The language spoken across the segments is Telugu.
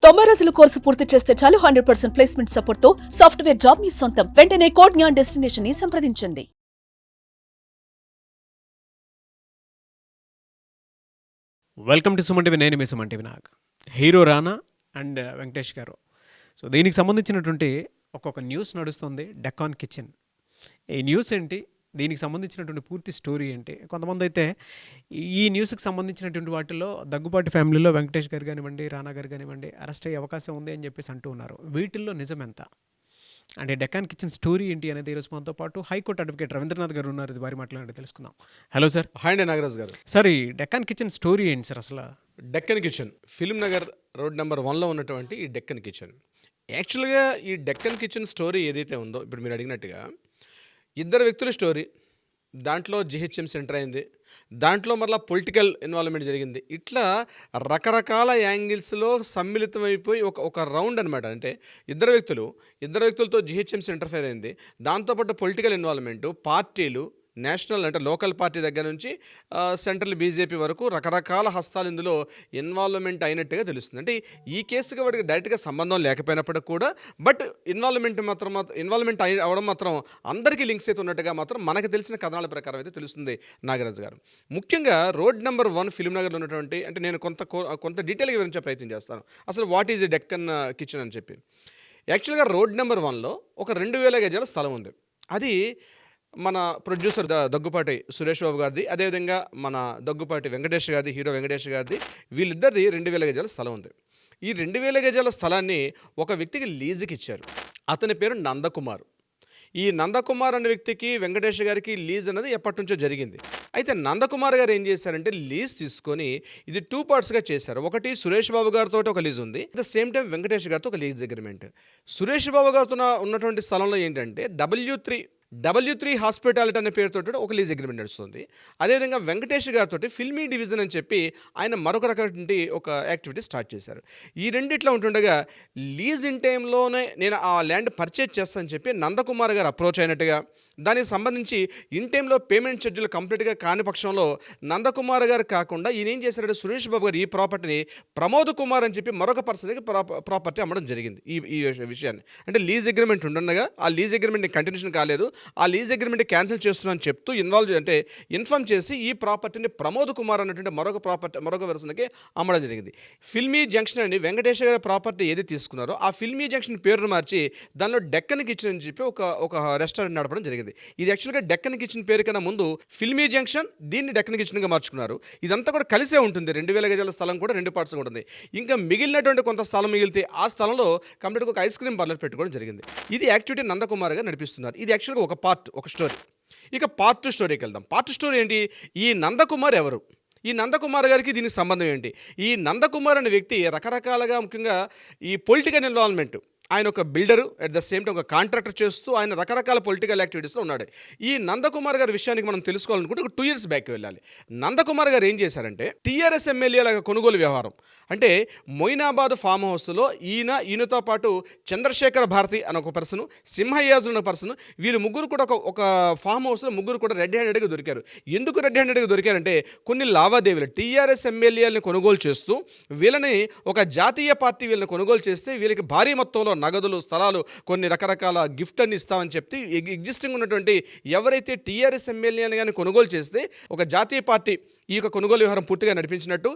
90 రోజుల కోర్సు పూర్తి చేస్తే చాలు 100% ప్లేస్మెంట్ సపోర్ట్ తో సాఫ్ట్వేర్ జాబ్ మీ సొంతం. వెంటనే కోడ్ జ్ఞాన్ డెస్టినేషన్ ని సంప్రదించండి. Welcome to Suman TV. నేను మీ Suman TV. Nag hero Rana and Venkatesh garu. So దీనికి సంబంధించినటువంటి ఒక్కొక్క న్యూస్ నడుస్తుంది. డెకాన్ కిచెన్ ఈ న్యూస్ ఏంటి, దీనికి సంబంధించినటువంటి పూర్తి స్టోరీ ఏంటి? కొంతమంది అయితే ఈ న్యూస్కి సంబంధించినటువంటి వాటిల్లో దగ్గుబాటి ఫ్యామిలీలో వెంకటేష్ గారు కానివ్వండి, రానా గారు కానివ్వండి అరెస్ట్ అయ్యే అవకాశం ఉంది అని చెప్పేసి అంటూ ఉన్నారు. వీటిల్లో నిజం ఎంత అంటే డెకాన్ కిచెన్ స్టోరీ ఏంటి అనేది ఈరోజు మనతో పాటు హైకోర్టు అడ్వకేట్ రవీంద్రనాథ్ గారు ఉన్నారు. ఇది వారి మాట్లాడి తెలుసుకుందాం. Hello sir. హాయ్ అండి నాగరాజ్ గారు. సార్, ఈ డెకాన్ కిచెన్ స్టోరీ ఏంటి సార్ అసలు? Deccan kitchen film Nagar road number 1లో ఉన్నటువంటి ఈ డెక్కన్ కిచెన్, యాక్చువల్గా ఈ డెక్కన్ కిచెన్ స్టోరీ ఏదైతే ఉందో ఇప్పుడు మీరు అడిగినట్టుగా ఇద్దరు వ్యక్తుల స్టోరీ. దాంట్లో జిహెచ్ఎంసీ ఎంటర్ అయింది, దాంట్లో మరలా పొలిటికల్ ఇన్వాల్వ్మెంట్ జరిగింది. ఇట్లా రకరకాల యాంగిల్స్లో సమ్మిళితమైపోయి ఒక రౌండ్ అనమాట. అంటే ఇద్దరు వ్యక్తులతో జిహెచ్ఎంసీ ఇంటర్ఫేర్ అయింది. దాంతోపాటు పొలిటికల్ ఇన్వాల్వ్మెంటు, పార్టీలు, నేషనల్ అంటే లోకల్ పార్టీ దగ్గర నుంచి సెంట్రల్ బీజేపీ వరకు రకరకాల హస్తాలు ఇందులో ఇన్వాల్వ్మెంట్ అయినట్టుగా తెలుస్తుంది. అంటే ఈ కేసుకి వాడికి డైరెక్ట్గా సంబంధం లేకపోయినప్పటికీ కూడా బట్ ఇన్వాల్వ్మెంట్ అవ్వడం మాత్రం అందరికీ లింక్స్ అయితే ఉన్నట్టుగా మాత్రం మనకు తెలిసిన కథనాల ప్రకారం అయితే తెలుస్తుంది నాగరాజు గారు. ముఖ్యంగా రోడ్ నెంబర్ 1 ఫిల్మ్ నగర్లో ఉన్నటువంటి, అంటే నేను కొంత డీటెయిల్గా వివరించే ప్రయత్నం చేస్తాను అసలు వాట్ ఈజ్ డెక్కన్ కిచెన్ అని చెప్పి. యాక్చువల్గా రోడ్ నెంబర్ 1లో ఒక 2000 గజాల స్థలం ఉంది. అది మన ప్రొడ్యూసర్ దగ్గుపాటి సురేష్ బాబు గారిది, అదేవిధంగా మన దగ్గుపాటి వెంకటేష్ గారిది, హీరో వెంకటేష్ గారిది, వీళ్ళిద్దరిది 2000 గజాల స్థలం ఉంది. ఈ 2000 గజాల స్థలాన్ని ఒక వ్యక్తికి లీజుకి ఇచ్చారు. అతని పేరు నందకుమార్. ఈ నందకుమార్ అనే వ్యక్తికి వెంకటేష్ గారికి లీజ్ అనేది ఎప్పటి నుంచో జరిగింది. అయితే నందకుమార్ గారు ఏం చేశారంటే లీజ్ తీసుకొని ఇది 2 పార్ట్స్గా చేశారు. ఒకటి సురేష్ బాబు గారితో ఒక లీజ్ ఉంది, at the same time Venkatesh గారితో ఒక లీజ్ అగ్రిమెంట్. సురేష్ బాబు గారితో ఉన్నటువంటి స్థలంలో ఏంటంటే W3 హాస్పిటాలిటీ అనే పేరుతో ఒక లీజ్ అగ్రిమెంట్ నడుస్తుంది. అదేవిధంగా వెంకటేష్ గారితో ఫిల్మీ డివిజన్ అని చెప్పి ఆయన మరొక రకమైన ఒక యాక్టివిటీ స్టార్ట్ చేశారు. ఈ రెండిట్లో ఉంటుండగా లీజ్ ఇన్ టైంలోనే నేను ఆ ల్యాండ్ పర్చేజ్ చేస్తానని చెప్పి నందకుమార్ గారు అప్రోచ్ అయినట్టుగా, దానికి సంబంధించి ఇన్ టైంలో పేమెంట్ షెడ్యూల్ కంప్లీట్గా కాని పక్షంలో నందకుమార్ గారు కాకుండా ఈయన ఏం చేశారంటే సురేష్ బాబు గారు ఈ ప్రాపర్టీని ప్రమోద్ కుమార్ అని చెప్పి మరొక పర్సన్కి ప్రాపర్టీ అమ్మడం జరిగింది. ఈ విషయాన్ని అంటే లీజ్ అగ్రిమెంట్ ఉండగా ఆ లీజ్ అగ్రిమెంట్ని కంటిన్యూషన్ కాలేదు, ఆ లీజ్ అగ్రిమెంట్ క్యాన్సిల్ చేస్తున్నాను చెప్తూ ఇన్ఫార్మ్ చేసి ఈ ప్రాపర్టీని ప్రమోద్ కుమార్ అన్నటువంటి మరొక వెర్సన్కి అమ్మడం జరిగింది. ఫిల్మీ జంక్షన్ అని వెంకటేష్ గారి ప్రాపర్టీ ఏది తీసుకున్నారో ఆ ఫిల్మీ జంక్షన్ పేరును మార్చి దానిలో డెక్కన్ కిచెన్ అని చెప్పి ఒక రెస్టారెంట్ నడపడం జరిగింది. ఇది యాక్చువల్గా డెక్కన్ కిచెన్ పేరు కన్నా ముందు ఫిల్మీ జంక్షన్, దీన్ని డెక్కన్ కిచెన్గా మార్చుకున్నారు. ఇదంతా కూడా కలిసే ఉంటుంది. 2000 గజాల స్థలం కూడా 2 పార్ట్స్గా ఉంటుంది. ఇంకా మిగిలినటువంటి కొంత స్థలం మిగిలితే ఆ స్థలంలో కంప్లీట్గా ఒక ఐస్ క్రీమ్ పార్లర్ పెట్టుకోవడం జరిగింది. ఇది యాక్టివిటీ నందకుమార్ గారు నడిపిస్తున్నారు. ఇది యాక్చువల్గా ఒక స్టోరీ. ఇక పార్ట్ 2 స్టోరీకి వెళ్దాం. పార్ట్ 2 స్టోరీ ఏంటి? ఈ నందకుమార్ ఎవరు? ఈ నందకుమార్ గారికి దీనికి సంబంధం ఏంటి? ఈ నందకుమార్ అనే వ్యక్తి రకరకాలుగా, ముఖ్యంగా ఈ పొలిటికల్ ఇన్వాల్వ్మెంట్, ఆయన ఒక builder, at the same time ఒక కాంట్రాక్టర్ చేస్తూ ఆయన రకరకాల పొలిటికల్ యాక్టివిటీస్లో ఉన్నాడు. ఈ నందకుమార్ గారి విషయానికి మనం తెలుసుకోవాలనుకుంటే ఒక 2 years బ్యాక్ వెళ్ళాలి. నందకుమార్ గారు ఏం చేశారంటే టీఆర్ఎస్ ఎమ్మెల్యేల కొనుగోలు వ్యవహారం అంటే మొయినాబాద్ ఫామ్ హౌస్లో ఈయనతో పాటు చంద్రశేఖర భారతి అని ఒక పర్సన్, సింహయాజు అనే పర్సన్, వీళ్ళు ముగ్గురు కూడా ఒక ఫామ్ హౌస్లో ముగ్గురు కూడా రెడ్ హ్యాండెడ్గా దొరికారు. ఎందుకు రెడ్ హ్యాండెడ్గా దొరికారంటే కొన్ని లావాదేవీలు టీఆర్ఎస్ ఎమ్మెల్యేలను కొనుగోలు చేస్తూ వీళ్ళని ఒక జాతీయ పార్టీ వీళ్ళని కొనుగోలు చేస్తే వీళ్ళకి భారీ మొత్తంలో నగదులు, స్థలాలు, కొన్ని రకరకాల గిఫ్ట్ అని ఇస్తామని చెప్పి ఎగ్జిస్టింగ్ ఉన్నటువంటి ఎవరైతే టీఆర్ఎస్ ఎమ్మెల్యేని కానీ కొనుగోలు చేస్తే ఒక జాతీయ పార్టీ ఈ యొక్క కొనుగోలు వ్యవహారం పూర్తిగా నడిపించినట్టు,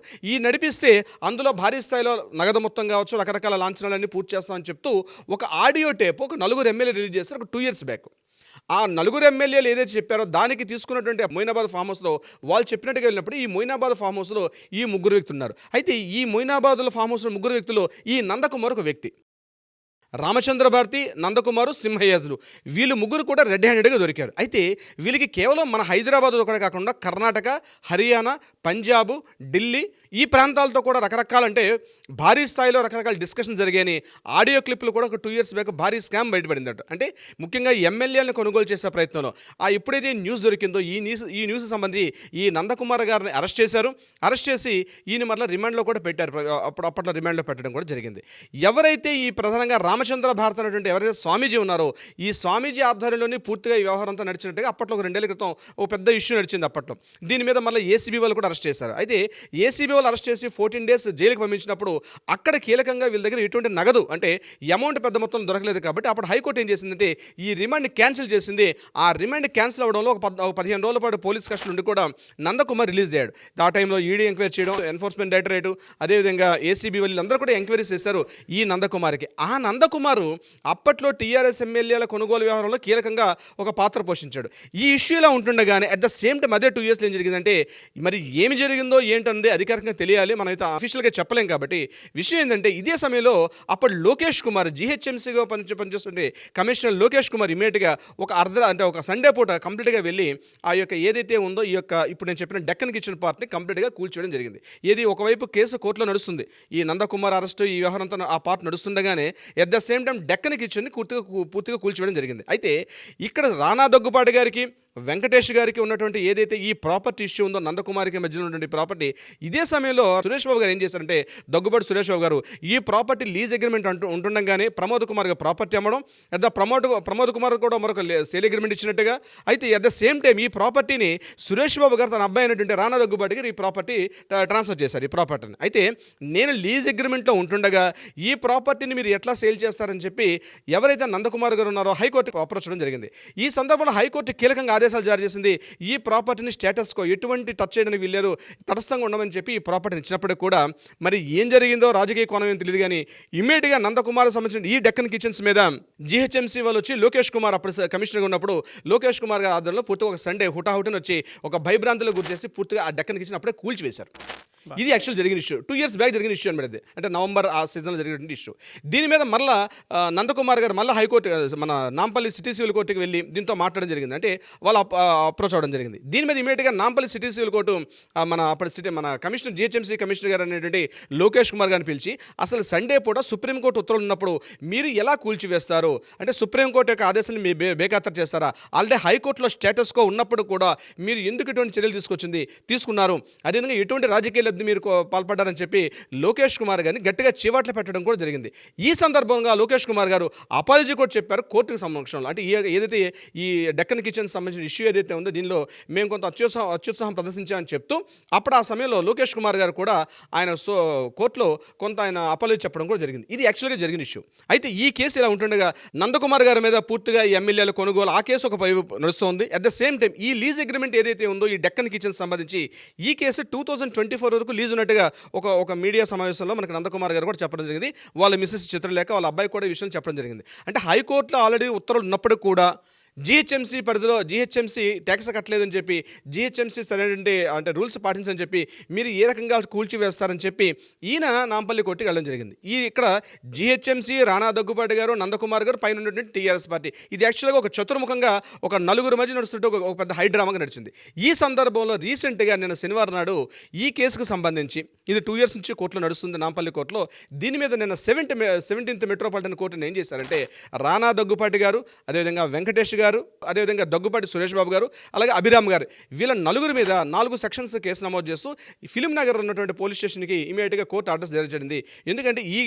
నడిపిస్తే అందులో భారీ స్థాయిలో నగదు మొత్తం కావచ్చు, రకరకాల లాంఛనాలన్నీ పూర్తి చేస్తామని చెప్తూ ఒక ఆడియో టేప్ ఒక 4 ఎమ్మెల్యే రిలీజ్ చేస్తారు ఒక 2 years బ్యాక్. ఆ 4 ఎమ్మెల్యేలు ఏదైతే చెప్పారో దానికి తీసుకున్నటువంటి మొయినాబాద్ ఫామ్ హౌస్లో వాళ్ళు చెప్పినట్టుగా వెళ్ళినప్పుడు ఈ మొయినాబాద్ ఫామ్ హౌస్లో ఈ 3 వ్యక్తులు ఉన్నారు. అయితే ఈ మొయినాబాద్ ఫామ్ హౌస్లో 3 వ్యక్తులు ఈ నందకుమార్ ఒక వ్యక్తి, రామచంద్ర భారతి, నందకుమారు, సింహయాజులు, వీళ్ళు 3 కూడా రెడ్ హ్యాండెడ్గా దొరికారు. అయితే వీళ్ళకి కేవలం మన హైదరాబాద్ ఒకటే కాకుండా కర్ణాటక, హర్యానా, పంజాబ్, ఢిల్లీ ఈ ప్రాంతాలతో కూడా రకరకాల, అంటే భారీ స్థాయిలో రకరకాల డిస్కషన్ జరిగాయని ఆడియో క్లిప్లు కూడా ఒక 2 years బ్యాక్ భారీ స్కామ్ బయటపడిందట. అంటే ముఖ్యంగా ఎమ్మెల్యేలను కొనుగోలు చేసే ప్రయత్నంలో ఎప్పుడైతే న్యూస్ దొరికిందో ఈ న్యూస్ సంబంధించి ఈ నందకుమార్ గారిని అరెస్ట్ చేసి ఈయన మరలా రిమాండ్లో కూడా పెట్టారు. అప్పట్లో రిమాండ్లో పెట్టడం కూడా జరిగింది. ఎవరైతే ఈ ప్రధానంగా రామచంద్ర భారత్ అనేటువంటి ఎవరైతే స్వామీజీ ఉన్నారో ఈ స్వామీజీ ఆధ్వర్యంలోనే పూర్తిగా ఈ వ్యవహారం అంతా నడిచినట్టుగా అప్పట్లో ఒక 2 ఏళ్ల క్రితం ఒక పెద్ద ఇష్యూ నడిచింది అప్పట్లో. దీని మీద మళ్ళీ ఏసీబీ వాళ్ళు కూడా అరెస్ట్ చేశారు. అయితే ఏసీబీ రోజులు అరెస్ట్ చేసి 14 డేస్ జైలుకి పంపించినప్పుడు అక్కడ కీలకంగా వీళ్ళ దగ్గర ఎటువంటి నగదు అంటే అమౌంట్ పెద్ద మొత్తం దొరకలేదు కాబట్టి అప్పుడు హైకోర్టు ఏం చేసిందంటే ఈ రిమాండ్ని క్యాన్సిల్ చేసింది. ఆ రిమాండ్ క్యాన్సిల్ అవ్వడంలో ఒక 15 రోజుల పాటు పోలీస్ కస్టడీ ఉండి కూడా నందకుమార్ రిలీజ్ అయ్యాడు. ఆ టైంలో ఈడీ ఎంక్వైరీ చేయడం, ఎన్ఫోర్స్మెంట్ డైరెక్టరేట్, అదేవిధంగా ఏసీబీ వీళ్ళందరూ కూడా ఎంక్వైరీస్ చేశారు ఈ నందకుమార్కి. ఆ నందకుమారు అప్పట్లో టీఆర్ఎస్ ఎమ్మెల్యేల కొనుగోలు వ్యవహారంలో కీలకంగా ఒక పాత్ర పోషించాడు. ఈ ఇష్యూ ఇలా ఉంటుండగానే అట్ ద సేమ్ టైం అదే 2 ఇయర్స్లో ఏం జరిగిందంటే మరి ఏమి జరిగిందో ఏంటన్నది అధికారికంగా తెలియాలి, మనమైతే అఫీషియల్గా చెప్పలేం. కాబట్టి విషయం ఏంటంటే ఇదే సమయంలో అప్పుడు లోకేష్ కుమార్ జీహెచ్ఎంసీగా పనిచేస్తుంటే కమిషనర్ లోకేష్ కుమార్ ఇమీడియట్గా ఒక సండే పూట కంప్లీట్గా వెళ్ళి ఆ యొక్క ఏదైతే ఉందో ఈ యొక్క ఇప్పుడు నేను చెప్పిన డెక్కన్ కిచెన్ పార్ట్ని కంప్లీట్గా కూల్చేయడం జరిగింది. ఏది ఒకవైపు కేసు కోర్టులో నడుస్తుంది, ఈ నందకుమార్ అరెస్టు ఈ వ్యవహారంతో ఆ పార్ట్ నడుస్తుండగానే at the same time Deccan కిచెన్ని పూర్తిగా కూల్చివేయడం జరిగింది. అయితే ఇక్కడ రానా దగ్గుపాటి గారికి వెంకటేష్ గారికి ఉన్నటువంటి ఏదైతే ఈ ప్రాపర్టీ ఇష్యూ ఉందో నందకుమారికి మధ్యలో ఉన్నటువంటి ప్రాపర్టీ, ఇదే సమయంలో సురేష్ బాబు గారు ఏం చేశారంటే దగ్గుబాటి సురేష్ బాబు గారు ఈ ప్రాపర్టీ లీజ్ అగ్రిమెంట్ ఉంటుండగానే ప్రమోద్ కుమార్ గారు ప్రాపర్టీ అమ్మడం, అట్ ద ప్రమోద్ కుమార్ కూడా మరొక సేల్ అగ్రిమెంట్ ఇచ్చినట్టుగా. అయితే అట్ ద సేమ్ టైం ఈ ప్రాపర్టీని సురేష్ బాబు గారు తన అబ్బాయి అయినటువంటి రానా దగ్గుబాటి గారు ఈ ప్రాపర్టీ ట్రాన్స్ఫర్ చేశారు ఈ ప్రాపర్టీని. అయితే నేను లీజ్ అగ్రిమెంట్లో ఉంటుండగా ఈ ప్రాపర్టీని మీరు ఎట్లా సేల్ చేస్తారని చెప్పి ఎవరైతే నందకుమార్ గారు ఉన్నారో హైకోర్టుకు అప్రోచ్ చేయడం జరిగింది. ఈ సందర్భంలో హైకోర్టు కీలకంగా ఆదేశాలు జారీ చేసింది. ఈ ప్రాపర్టీని స్టేటస్కో ఎటువంటి టచ్ చేయడానికి వీల్లేదు, తటస్థంగా ఉండమని చెప్పి ఈ ప్రాపర్టీని ఇచ్చినప్పటికీ కూడా మరి ఏం జరిగిందో రాజకీయ కోణం ఏం తెలియదు కానీ ఇమ్మీడియట్గా నందకుమార్ సంబంధించిన ఈ డెక్కన్ కిచెన్స్ మీద జీహెచ్ఎంసీ వాళ్ళు వచ్చి లోకేష్ కుమార్ అప్పుడు కమిషనర్గా ఉన్నప్పుడు లోకేష్ కుమార్ గారి ఆధ్వర్యంలో పూర్తిగా ఒక సండే హుటాహుటిని వచ్చి ఒక భయభ్రాంతులకు గురి చేసి పూర్తిగా ఆ డెక్కన్ కిచెన్ అప్పుడే కూల్చివేశారు. ఇది యాక్చువల్ జరిగిన ఇష్యూ, 2 ఇయర్స్ బ్యాక్ జరిగిన ఇష్యూ అనమాట. అంటే నవంబర్ ఆ సీజన్లో జరిగినటువంటి ఇష్యూ. దీని మీద మళ్ళీ నందకుమార్ గారు మళ్ళీ హైకోర్టు మన నాంపల్లి సిటీ సివిల్ కోర్టుకి వెళ్ళి దీంతో మాట్లాడడం జరిగింది. అంటే వాళ్ళు అప్రోచ్ అవ్వడం జరిగింది. దీని మీద ఇమీడియట్గా నాంపల్లి సిటీ సివిల్ కోర్టు మన కమిషనర్ జీహెచ్ఎంసీ కమిషనర్ గారు అనేటువంటి లోకేష్ కుమార్ గారిని పిలిచి అసలు సండే పూట సుప్రీంకోర్టు ఉత్తర్వులు ఉన్నప్పుడు మీరు ఎలా కూల్చివేస్తారు, అంటే సుప్రీంకోర్టు యొక్క ఆదేశాన్ని మీ బేఖాతరు చేస్తారా, ఆల్రెడీ హైకోర్టులో స్టేటస్కో ఉన్నప్పుడు కూడా మీరు ఎందుకు ఇటువంటి చర్యలు తీసుకున్నారు, అదేవిధంగా ఎటువంటి రాజకీయ మీరు పాల్పడ్డారని చెప్పి లోకేష్ కుమార్ గారిని గట్టిగా చివాట్లు పెట్టడం కూడా జరిగింది. ఈ సందర్భంగా లోకేష్ కుమార్ గారు అపాలజీ కూడా చెప్పారు కోర్టుకు సమక్షంలో. అంటే ఏదైతే ఈ డెక్కన్ కిచెన్ సంబంధించిన ఇష్యూ ఏదైతే ఉందో దీనిలో మేము కొంత అత్యుత్సాహం ప్రదర్శించామని చెప్తూ అప్పుడు ఆ సమయంలో లోకేష్ కుమార్ గారు కూడా ఆయన కోర్టులో కొంత ఆయన అపాలజీ చెప్పడం కూడా జరిగింది. ఇది యాక్చువల్గా జరిగిన ఇష్యూ. అయితే ఈ కేసు ఇలా ఉంటుండగా నందకుమార్ గారి మీద పూర్తిగా ఈ ఎమ్మెల్యేల కొనుగోలు ఆ కేసు ఒక నడుస్తుంది. అట్ ద సేమ్ టైం ఈ లీజ్ అగ్రిమెంట్ ఏదైతే ఉందో ఈ డెక్కన్ కిచెన్ సంబంధించి ఈ కేసు 2024 వరకు లీజ్ ఉన్నట్టుగా ఒక మీడియా సమావేశంలో మనకు నందకుమార్ గారు కూడా చెప్పడం జరిగింది. వాళ్ళ మిస్సెస్ చిత్రలేఖ వాళ్ళ అబ్బాయి కూడా ఈ విషయం చెప్పడం జరిగింది. అంటే హైకోర్టులో ఆల్రెడీ ఉత్తర్వులు ఉన్నప్పుడు కూడా జీహెచ్ఎంసీ పరిధిలో జీహెచ్ఎంసీ ట్యాక్స్ కట్టలేదని చెప్పి జీహెచ్ఎంసీ సరైనటువంటి అంటే రూల్స్ పాటించని చెప్పి మీరు ఏ రకంగా కూల్చివేస్తారని చెప్పి ఈయన నాంపల్లి కోర్టుకి వెళ్ళడం జరిగింది. ఇక్కడ జీహెచ్ఎంసీ రానా దగ్గుపాటి గారు నందకుమార్ గారు పైన ఉన్నటువంటి టీఆర్ఎస్ పార్టీ ఇది యాక్చువల్గా ఒక చతుర్ముఖంగా ఒక నలుగురు మధ్య నడుస్తుంటే ఒక పెద్ద హైడ్రామాగా నడిచింది. ఈ సందర్భంలో రీసెంట్గా నిన్న శనివారం నాడు ఈ కేసుకు సంబంధించి ఇది 2 ఇయర్స్ నుంచి కోర్టులో నడుస్తుంది నాంపల్లి కోర్టులో. దీని మీద నిన్న 17th మెట్రోపాలిటన్ కోర్టును ఏం చేశారంటే రానా దగ్గుపాటి గారు, అదేవిధంగా వెంకటేష్ గారు, అదేవిధంగా దగ్గుపాటి సురేష్ బాబు గారు, అలాగే అభిరామ్ గారు వీళ్ళ నలుగురు మీద 4 సెక్షన్స్ కేసు నమోదు చేస్తూ ఫిలిం నగర్ ఉన్నటువంటి పోలీస్ స్టేషన్కి ఇమీడియట్గా కోర్టు ఆర్డర్స్ జారీ చేయండి. ఎందుకంటే ఈ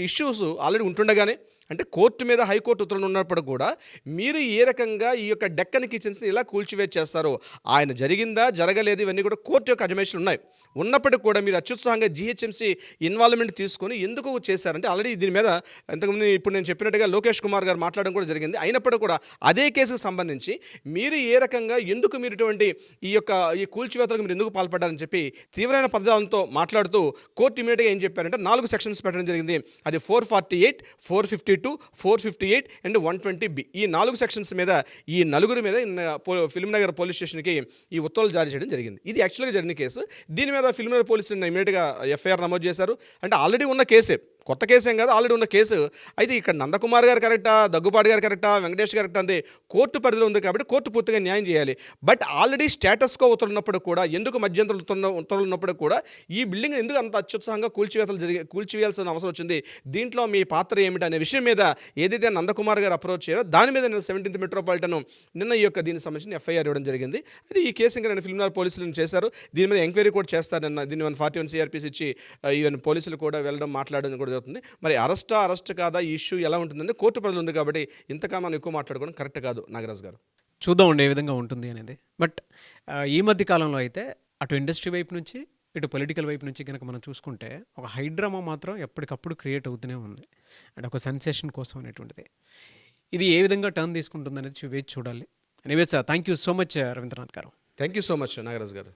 ఇష్యూస్ ఆల్రెడీ ఉంటుండగానే అంటే కోర్టు మీద హైకోర్టు ఉత్తర్వులు ఉన్నప్పుడు కూడా మీరు ఏ రకంగా ఈ యొక్క డెక్కన్ కిచెన్స్ని ఇలా కూల్చివేత చేస్తారో, ఆయన జరిగిందా జరగలేదు ఇవన్నీ కూడా కోర్టు యొక్క అజమాయిషీలు ఉన్నాయి. ఉన్నప్పటికీ కూడా మీరు అత్యుత్సాహంగా జీహెచ్ఎంసీ ఇన్వాల్వ్మెంట్ తీసుకొని ఎందుకు చేశారంటే ఆల్రెడీ దీని మీద ఇంతకుముందు ఇప్పుడు నేను చెప్పినట్టుగా లోకేష్ కుమార్ గారు మాట్లాడడం కూడా జరిగింది. అయినప్పటికీ కూడా అదే కేసుకు సంబంధించి మీరు ఏ రకంగా ఎందుకు మీరు ఇటువంటి ఈ కూల్చివేతలకు మీరు ఎందుకు పాల్పడ్డారని చెప్పి తీవ్రమైన పదజాలంతో మాట్లాడుతూ కోర్టు ఇమీడియట్గా ఏం చెప్పారంటే 4 సెక్షన్స్ పెట్టడం జరిగింది. అది 448, 452, 458 అండ్ 120B ఈ 4 సెక్షన్స్ మీద ఈ నలుగురి మీద ఫిలిం నగర్ పోలీస్ స్టేషన్కి ఈ ఉత్తర్వులు జారీ చేయడం జరిగింది. ఇది యాక్చువల్గా జరిగిన కేసు. దీని మీద ఫిలిం నగర్ పోలీసులు ఇమీడియట్గా ఎఫ్ఐఆర్ నమోదు చేశారు. అంటే ఆల్రెడీ ఉన్న కేసే, కొత్త కేసు ఏం కాదు, ఆల్రెడీ ఉన్న కేసు. అయితే ఇక్కడ నందకుమార్ గారు కరెక్టా, దగ్గుపాటి గారు కరెక్టా, వెంకటేష్ కరెక్టా అంటే కోర్టు పరిధిలో ఉంది కాబట్టి కోర్టు పూర్తిగా న్యాయం చేయాలి. బట్ ఆల్రెడీ స్టేటస్కో ఉత్తర్వులు ఉన్నప్పుడు కూడా ఎందుకు మధ్యంతర ఉత్తర్వులు ఉన్నప్పుడు కూడా ఈ బిల్డింగ్ ఎందుకు అంత అత్యుత్సాహంగా కూల్చివేయాల్సిన అవసరం వచ్చింది, దీంట్లో మీ పాత్ర ఏమిటి అనే విషయం మీద ఏదైతే నందకుమార్ గారు అప్రోచ్ చేయారో దాని మీద నిన్న 17th మెట్రోపాలిటన్ నిన్న ఈ యొక్క దీనికి సంబంధించిన ఎఫ్ఐఆర్ ఇవ్వడం జరిగింది. అది ఈ కేసు ఇంకా నేను ఫిల్మ్ నగర్ పోలీసులను చేశారు. దీని మీద ఎంక్వైరీ కూడా చేస్తారు. నిన్న దీన్ని 141 CRPC ఇచ్చి ఈవెన్ పోలీసులు కూడా వెళ్ళడం మాట్లాడడం కూడా జరుగుతుంది. మరి అరెస్ట్ కాదా ఈ ఇష్యూ ఎలా ఉంటుందంటే కోర్టు పరిధిలో ఉంది కాబట్టి ఇంతగా మనం ఎక్కువ మాట్లాడుకోవడం కరెక్ట్ కాదు. నాగరాజ్ గారు చూద్దామండి ఏ విధంగా ఉంటుంది అనేది. బట్ ఈ మధ్య కాలంలో అయితే అటు ఇండస్ట్రీ వైపు నుంచి ఇటు పొలిటికల్ వైపు నుంచి కనుక మనం చూసుకుంటే ఒక హైడ్రామా మాత్రం ఎప్పటికప్పుడు క్రియేట్ అవుతూనే ఉంది, అండ్ ఒక సెన్సేషన్ కోసం అనేటువంటిది. ఇది ఏ విధంగా టర్న్ తీసుకుంటుంది అనేది వేచి చూడాలి. Anyways thank you so much Ravindranath garu. Thank you so much Nagaraj గారు.